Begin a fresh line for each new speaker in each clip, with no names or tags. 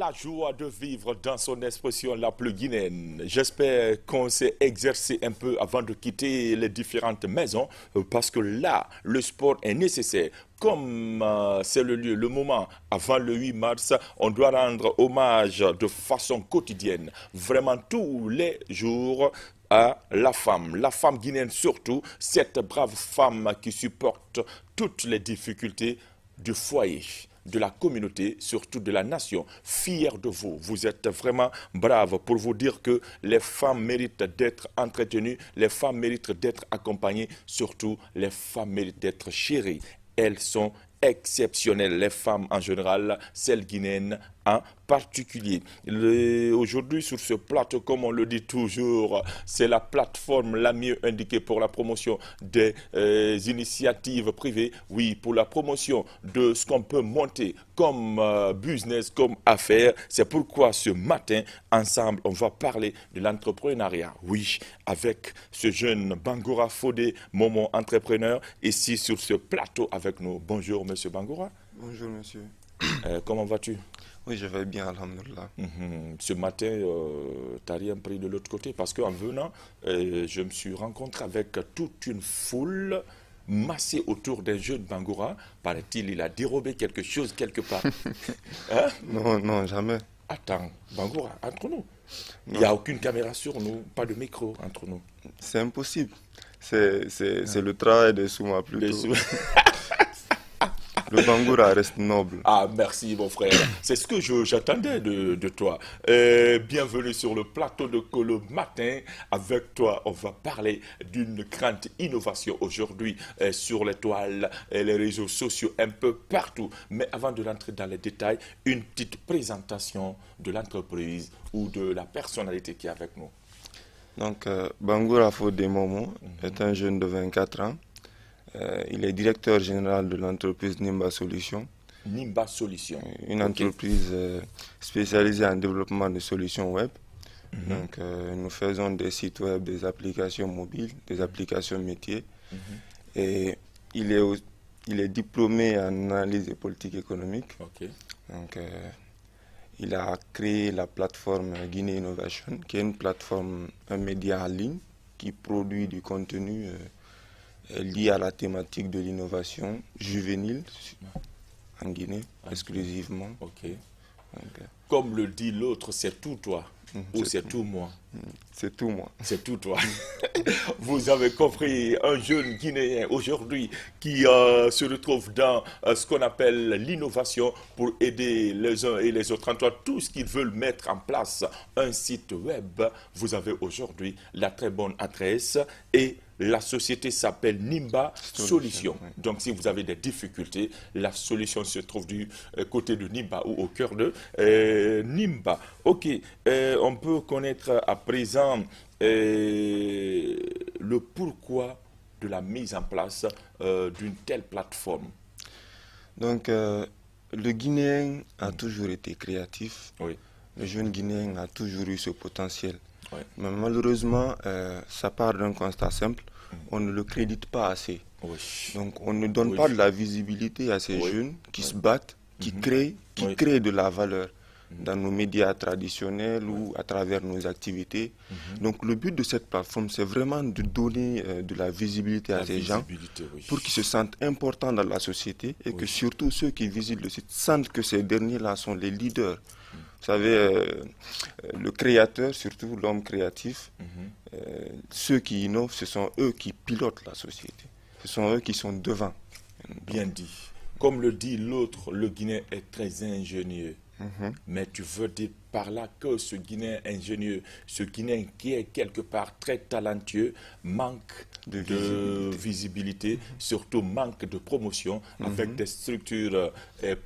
la joie de vivre dans son expression la plus guinéenne. J'espère qu'on s'est exercé un peu avant de quitter les différentes maisons parce que là, le sport est nécessaire. Comme c'est le lieu, le moment, avant le 8 mars, on doit rendre hommage de façon quotidienne, vraiment tous les jours, à la femme guinéenne surtout, cette brave femme qui supporte toutes les difficultés du foyer, de la communauté, surtout de la nation. Fier de vous. Vous êtes vraiment brave pour vous dire que les femmes méritent d'être entretenues, les femmes méritent d'être accompagnées, surtout les femmes méritent d'être chéries. Elles sont exceptionnelles, les femmes en général, celles guinéennes en particulier. Aujourd'hui, sur ce plateau, comme on le dit toujours, c'est la plateforme la mieux indiquée pour la promotion des initiatives privées. Oui, pour la promotion de ce qu'on peut monter comme business, comme affaire. C'est pourquoi ce matin, ensemble, on va parler de l'entrepreneuriat. Oui, avec ce jeune Bangoura Fodé, Momo entrepreneur, ici sur ce plateau avec nous. Bonjour, monsieur Bangoura.
Bonjour, monsieur.
Comment vas-tu?
Oui, je vais bien, alhamdoulilah.
Ce matin, tu n'as rien pris de l'autre côté parce qu'en venant, je me suis rencontré avec toute une foule massée autour d'un jeune Bangoura. Paraît-il, il a dérobé quelque chose quelque part. Hein?
Non, non, jamais.
Attends, Bangoura, entre nous. Il
Non.
n'y a aucune caméra sur nous, pas de micro entre nous.
C'est impossible. C'est le travail de Souma
Les
plutôt.
sous-
Le Bangoura reste noble.
Ah, merci mon frère. C'est ce que j'attendais de toi. Bienvenue sur le plateau de Colo Matin. Avec toi, on va parler d'une grande innovation aujourd'hui sur les toiles et les réseaux sociaux un peu partout. Mais avant de rentrer dans les détails, une petite présentation de l'entreprise ou de la personnalité qui est avec nous.
Donc, Bangoura Fodé Momo est un jeune de 24 ans. Il est directeur général de l'entreprise Nimba Solutions,
Nimba Solutions.
une
Ok.
entreprise spécialisée en développement de solutions web. Donc, nous faisons des sites web, des applications mobiles, des applications métiers. Et il est diplômé en analyse et politique économique.
Ok.
Donc, il a créé la plateforme Guinée Innovation, qui est une plateforme, un média en ligne qui produit du contenu lié à la thématique de l'innovation juvénile en Guinée, exclusivement.
Ok.
Donc,
Comme le dit l'autre, c'est tout toi. Ou
c'est
c'est tout moi.
c'est tout moi.
C'est tout toi. Vous avez compris, un jeune Guinéen aujourd'hui qui se retrouve dans ce qu'on appelle l'innovation pour aider les uns et les autres. En toi, tout ce qu'ils veulent mettre en place, un site web, vous avez aujourd'hui la très bonne adresse et la société s'appelle Nimba Solutions.
Oui.
Donc, si vous avez des difficultés, la solution se trouve du côté de Nimba ou au cœur de Nimba. Ok, on peut connaître à présent le pourquoi de la mise en place d'une telle plateforme.
Donc, le Guinéen a toujours été créatif.
Oui,
Le jeune Guinéen a toujours eu ce potentiel.
oui,
Mais malheureusement, ça part d'un constat simple. On ne le crédite pas assez.
oui.
Donc, on ne donne
Oui.
pas de la visibilité à ces
Oui.
jeunes qui se battent, qui
Oui.
créent de la valeur dans nos médias traditionnels ou à travers nos activités. Donc, le but de cette plateforme, c'est vraiment de donner de la visibilité à
La
ces gens
visibilité, oui.
pour qu'ils se sentent importants dans la société et que surtout ceux qui visitent le site sentent que ces derniers-là sont les leaders. Vous savez, le créateur, surtout l'homme créatif, ceux qui innovent, ce sont eux qui pilotent la société. Ce sont eux qui sont devant.
Bien dit. Comme le dit l'autre, le Guinéen est très ingénieux. Mais tu veux dire par là que ce Guinéen ingénieux, ce Guinéen qui est quelque part très talentueux, manque de visibilité, surtout manque de promotion, avec des structures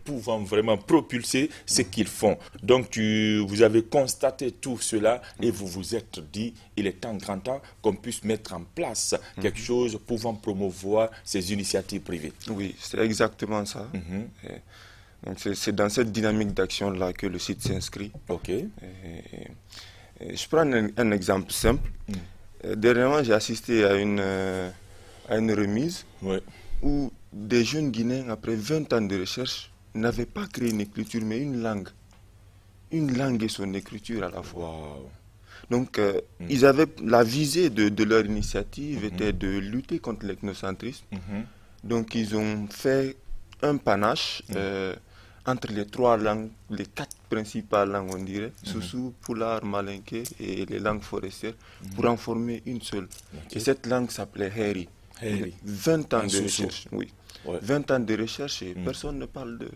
pouvant vraiment propulser ce qu'ils font. Donc vous avez constaté tout cela et vous vous êtes dit, il est grand temps qu'on puisse mettre en place quelque chose pouvant promouvoir ces initiatives privées.
Oui, c'est exactement ça. Donc c'est dans cette dynamique d'action-là que le site s'inscrit.
Ok.
Et je prends un exemple simple. Dernièrement, j'ai assisté à une remise
Ouais.
où des jeunes Guinéens, après 20 ans de recherche, n'avaient pas créé une écriture, mais une langue. une langue et son écriture à la fois.
Wow.
Donc, ils avaient la visée de leur initiative était de lutter contre l'ethnocentrisme. Donc, ils ont fait un panache entre les 3 langues, les 4 principales langues, on dirait, Soussou, Pulaar, Malinké et les langues forestières, pour en former une seule. Et cette langue s'appelait Heri.
Heri.
20 ans de
Soussou.
recherche, oui.
Ouais.
20 ans de recherche et personne ne parle d'eux.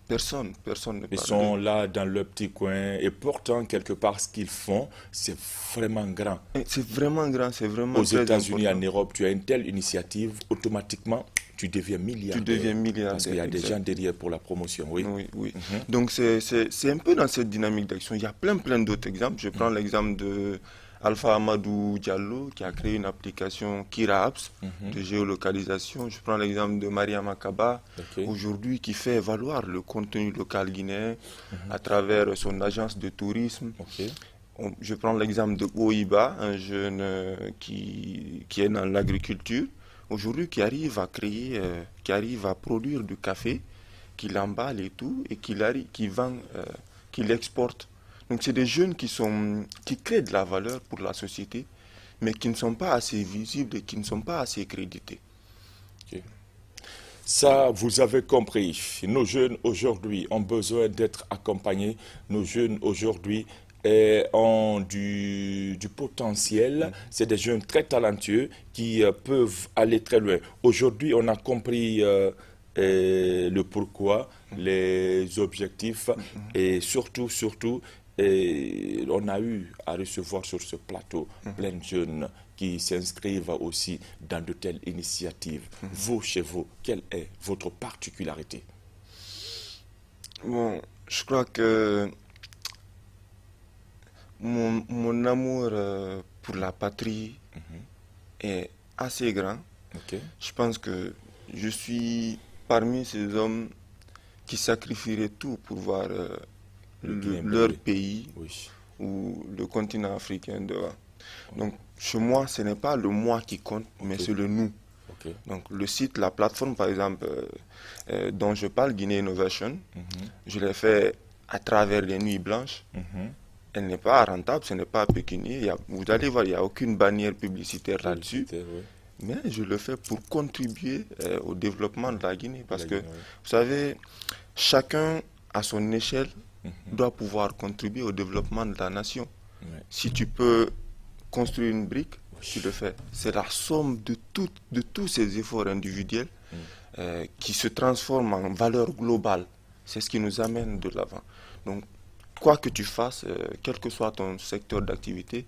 Personne ne parle d'eux.
Ils sont là dans leur petit coin et pourtant, quelque part, ce qu'ils font, c'est vraiment grand.
C'est vraiment grand, c'est vraiment
Aux
très
États-Unis,
important.
en Europe, tu as une telle initiative, automatiquement, tu deviens milliardaire.
Tu deviens milliardaire.
Parce qu'il y a des
exact.
gens derrière pour la promotion, oui.
Oui, oui. Donc c'est un peu dans cette dynamique d'action. Il y a plein d'autres exemples. Je prends l'exemple de Alpha Amadou Diallo qui a créé une application Kira Apps de géolocalisation. Je prends l'exemple de Maria Makaba
Ok.
aujourd'hui qui fait valoir le contenu local guinéen à travers son agence de tourisme.
Ok.
Je prends l'exemple de Oiba, un jeune qui est dans l'agriculture, aujourd'hui qui arrive à créer, qui arrive à produire du café, qu'il emballe et tout, et qui vend, qu'il exporte. Donc c'est des jeunes qui créent de la valeur pour la société, mais qui ne sont pas assez visibles et qui ne sont pas assez crédités.
Ok. Ça, vous avez compris. Nos jeunes aujourd'hui ont besoin d'être accompagnés. Nos jeunes aujourd'hui ont du potentiel. C'est des jeunes très talentueux qui peuvent aller très loin. Aujourd'hui, on a compris le pourquoi, les objectifs et surtout, on a eu à recevoir sur ce plateau plein de jeunes qui s'inscrivent aussi dans de telles initiatives. Vous, chez vous, quelle est votre particularité?
Bon, je crois que mon amour pour la patrie est assez grand.
Ok.
Je pense que je suis parmi ces hommes qui sacrifieraient tout pour voir leur pays
Oui.
ou le continent africain devant. Donc, chez moi, ce n'est pas le moi qui compte, mais c'est le nous.
Ok.
Donc, le site, la plateforme, par exemple, dont je parle, Guinée Innovation, je l'ai fait à travers les nuits blanches. Elle n'est pas rentable, ce n'est pas pécunier. Vous allez voir, il n'y a aucune bannière publicitaire là-dessus.
Oui.
Mais je le fais pour contribuer au développement de la Guinée. Parce que,
Guinée, oui.
vous savez, chacun à son échelle doit pouvoir contribuer au développement de la nation.
Oui.
Si tu peux construire une brique, tu le fais. C'est la somme de tous ces efforts individuels qui se transforment en valeur globale. C'est ce qui nous amène de l'avant. Donc, quoi que tu fasses, quel que soit ton secteur d'activité,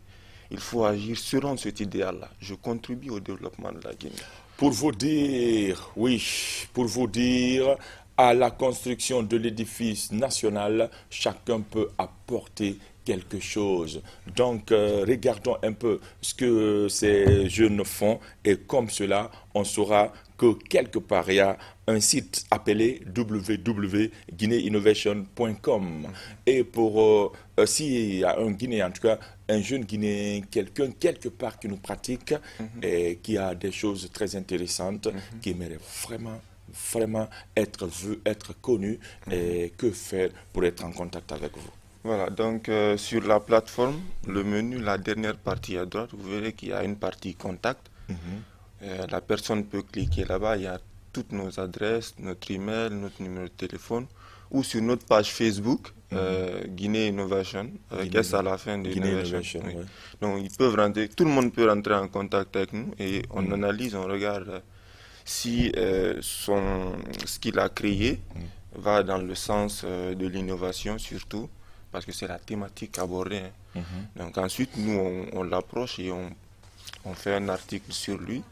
il faut agir selon cet idéal-là. Je contribue au développement de la Guinée.
Pour vous dire, oui, pour vous dire, à la construction de l'édifice national, chacun peut apporter quelque chose. Donc, regardons un peu ce que ces jeunes font et comme cela, on saura que quelque part, il y a un site appelé www.guineainnovation.com. Et pour, s'il y a un Guinéen, en tout cas, un jeune Guinéen, quelqu'un quelque part qui nous pratique et qui a des choses très intéressantes, qui aimerait vraiment être vu, être connu, et que faire pour être en contact avec vous?
Voilà, donc sur la plateforme, le menu, la dernière partie à droite, vous verrez qu'il y a une partie contact. La personne peut cliquer là-bas, il y a toutes nos adresses, notre email, notre numéro de téléphone, ou sur notre page Facebook, Guinée Innovation, avec S à la fin de
Guinée
Innovation.
Innovation,
Oui. Donc ils peuvent rentrer, tout le monde peut rentrer en contact avec nous et on analyse, on regarde si ce qu'il a créé va dans le sens de l'innovation surtout, parce que c'est la thématique abordée. Donc ensuite, nous, on l'approche et on fait un article sur lui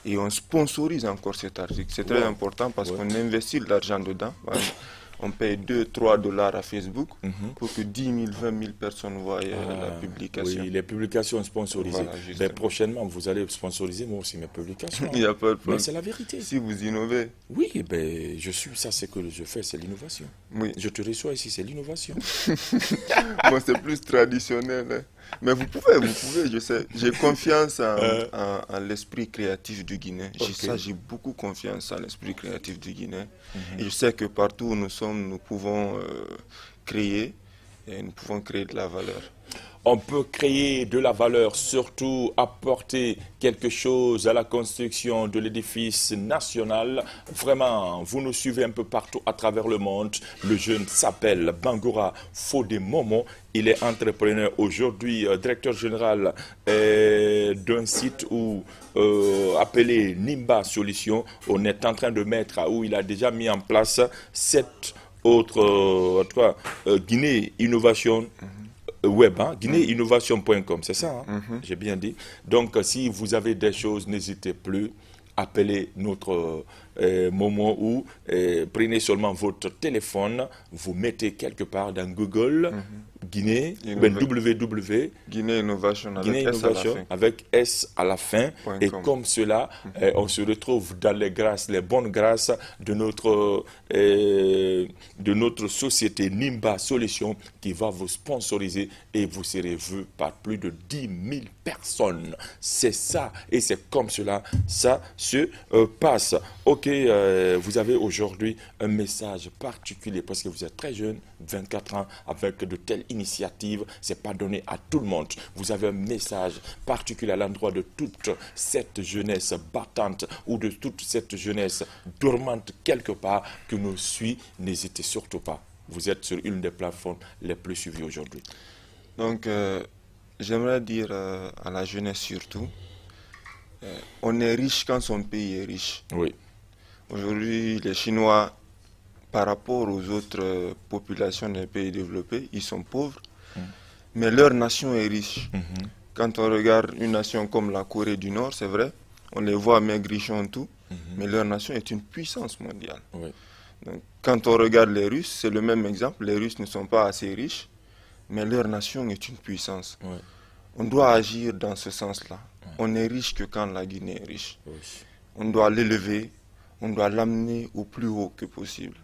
et on sponsorise encore cet article. C'est très important parce qu'on investit de l'argent dedans. Voilà. On paye 2-3 dollars à Facebook pour que 10 000, 20 000 personnes voient la publication.
Oui, les publications sponsorisées.
Voilà,
mais prochainement, vous allez sponsoriser moi aussi mes publications.
Il n'y a pas de problème.
Mais c'est la vérité.
Si vous innovez.
Oui, ben, je suis, ça c'est que je fais, c'est l'innovation.
Oui.
Je te reçois ici, c'est l'innovation.
Moi, c'est plus traditionnel. Mais vous pouvez, je sais. J'ai confiance en l'esprit créatif du Guinée.
Ok.
J'ai beaucoup confiance en l'esprit créatif du Guinée. Et je sais que partout où nous sommes, nous pouvons créer et nous pouvons créer de la valeur.
On peut créer de la valeur, surtout apporter quelque chose à la construction de l'édifice national. Vraiment, vous nous suivez un peu partout à travers le monde. Le jeune s'appelle Bangoura Fodé Momo. Il est entrepreneur aujourd'hui, directeur général d'un site appelé Nimba Solutions. On est en train de mettre, où il a déjà mis en place 7 autres, en tout cas, Guinée Innovation web, hein, guinéinnovation.com, c'est ça, hein? J'ai bien dit. Donc, si vous avez des choses, n'hésitez plus, appelez notre Momo ou prenez seulement votre téléphone, vous mettez quelque part dans Google, Guinée, www.
Guinée Innovation
Guinée
avec S à la
Innovation
fin.
avec S à la fin. Et
.com.
comme cela, on se retrouve dans les grâces, les bonnes grâces de notre société Nimba Solutions qui va vous sponsoriser et vous serez vu par plus de 10 000 personnes. C'est ça et c'est comme cela, ça se passe. Ok, vous avez aujourd'hui un message particulier parce que vous êtes très jeune, 24 ans, avec de telles initiatives, c'est pas donné à tout le monde. Vous avez un message particulier à l'endroit de toute cette jeunesse battante ou de toute cette jeunesse dormante quelque part que nous suit, n'hésitez surtout pas. Vous êtes sur une des plateformes les plus suivies aujourd'hui.
Donc, j'aimerais dire à la jeunesse surtout, on est riche quand son pays est riche.
Oui.
Aujourd'hui, les Chinois, par rapport aux autres populations des pays développés, ils sont pauvres, mais leur nation est riche. Quand on regarde une nation comme la Corée du Nord, c'est vrai, on les voit maigrichons tout, mais leur nation est une puissance mondiale.
Oui.
Donc, quand on regarde les Russes, c'est le même exemple. Les Russes ne sont pas assez riches, mais leur nation est une puissance.
Oui.
On doit agir dans ce sens-là. On est riche que quand la Guinée est riche.
Oui.
On doit l'élever, on doit l'amener au plus haut que possible.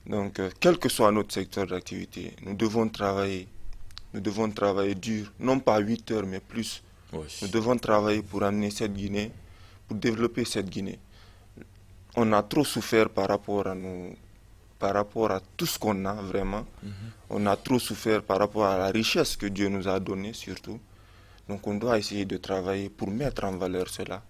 Donc, quel que soit notre secteur d'activité, nous devons travailler. Nous devons travailler dur, non pas 8 heures, mais plus.
Oui.
Nous devons travailler pour amener cette Guinée, pour développer cette Guinée. On a trop souffert par rapport à tout ce qu'on a vraiment. On a trop souffert par rapport à la richesse que Dieu nous a donnée surtout. Donc on doit essayer de travailler pour mettre en valeur cela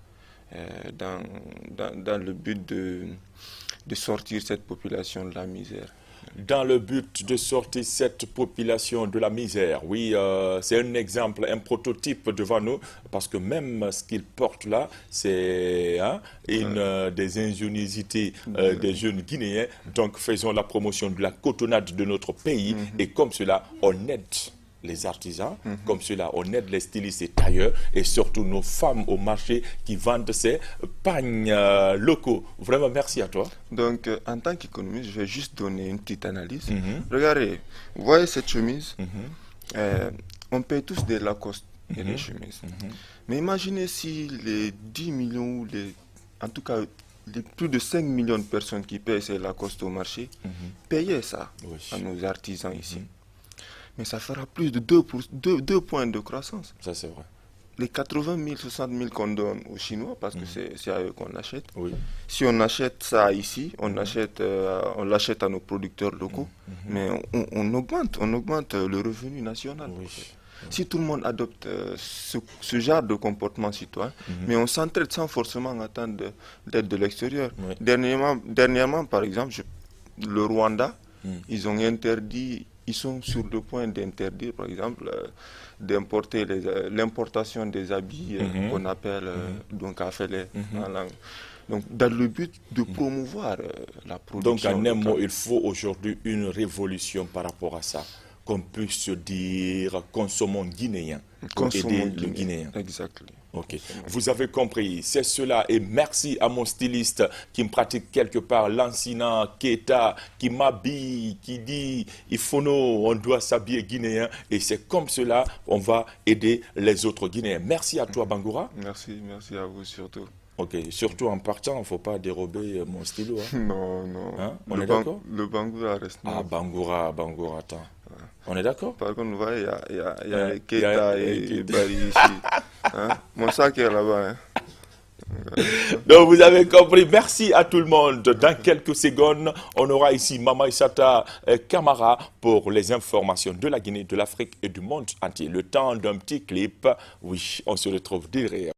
dans le but de sortir cette population de la misère.
Dans le but de sortir cette population de la misère. Oui, c'est un exemple, un prototype devant nous, parce que même ce qu'il porte là, c'est une des ingéniosités des jeunes Guinéens. Donc faisons la promotion de la cotonnade de notre pays, et comme cela, on aide les artisans, comme cela, on aide les stylistes et tailleurs, et surtout nos femmes au marché qui vendent ces pagnes locaux. Vraiment, merci à toi.
Donc, en tant qu'économiste, je vais juste donner une petite analyse. Regardez, vous voyez cette chemise. On paye tous des Lacoste et des chemises. Mais imaginez si les 10 millions, ou en tout cas, les plus de 5 millions de personnes qui payent ces Lacoste au marché payaient ça à nos artisans ici. Mais ça fera plus de 2 points de croissance.
Ça, c'est vrai.
Les 80 000, 60 000 qu'on donne aux Chinois, parce que c'est à eux qu'on l'achète.
Oui.
Si on achète ça ici, on l'achète à nos producteurs locaux, mais on augmente le revenu national.
Oui.
Si tout le monde adopte ce genre de comportement citoyen, mais on s'entraide sans forcément attendre d'aide de l'extérieur.
Oui.
Dernièrement, par exemple, le Rwanda, ils ont interdit. Ils sont sur le point d'interdire, par exemple, d'importer l'importation des habits qu'on appelle donc affaires en langue. Donc, dans le but de promouvoir la production.
Donc, en un mot, il faut aujourd'hui une révolution par rapport à ça. Qu'on puisse se dire, consommons guinéen pour aider le Guinéen.
Exactement.
Ok, vous avez compris, c'est cela. Et merci à mon styliste qui me pratique quelque part, l'enseignant Keita, qui m'habille, qui dit, il faut on doit s'habiller guinéen. Et c'est comme cela, on va aider les autres Guinéens. Merci à toi, Bangoura.
Merci à vous surtout.
Ok, surtout en partant, il ne faut pas dérober mon stylo. Hein.
Non.
Hein? On est d'accord?
Le Bangoura reste.
Ah, Bangoura, attends. On est d'accord?
Par contre, vous voyez, il y a Keita et Barry ici. Hein? Mon sac est là-bas. Hein?
Donc vous avez compris, merci à tout le monde. Dans quelques secondes, on aura ici Mama Issata Camara pour les informations de la Guinée, de l'Afrique et du monde entier. Le temps d'un petit clip, oui, on se retrouve derrière.